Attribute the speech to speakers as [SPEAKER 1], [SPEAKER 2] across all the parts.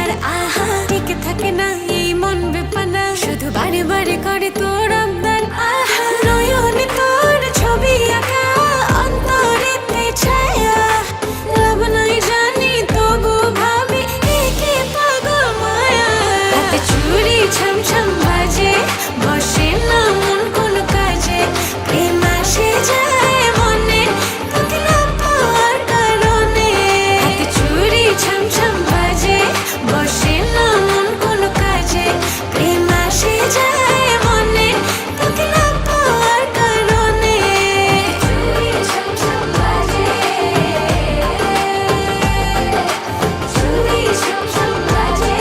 [SPEAKER 1] আর আহা টিকে থাকে না এই মন বেপানা শুধু বারে বারে করে তোর আবদার আহা নয়নে তোর ছবি আঁকা অন্তরেতে ছায়া লাভ নাই জানি তবু ভাবি একে পাগল মায়া হাতে চুড়ি ছমছম বাজে বসে না মন কোনো কাজে প্রেম আসে যায় মনে তোকে না পাওয়ার কারণে হাতে চুড়ি ছমছম বাজে বসে না মন কোনো কাজে প্রেম আসে যায় মনে তোকে না পাওয়ার কারণে চুড়ি ছমছম বাজে চুড়ি ছমছম বাজে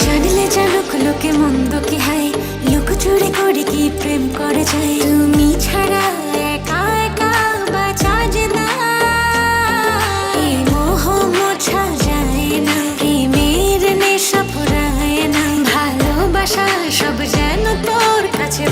[SPEAKER 1] জানলে জানুক লোকে মন্দ কি হায় লোক চুরি করে কি প্রেম করে যায় তুমি ছাড়া একা একা বাঁচা যে না এই মোহ মোছা যায় না প্রেমের নেশা ফুরায় না ভালোবাসা সব যেন তোর কাছে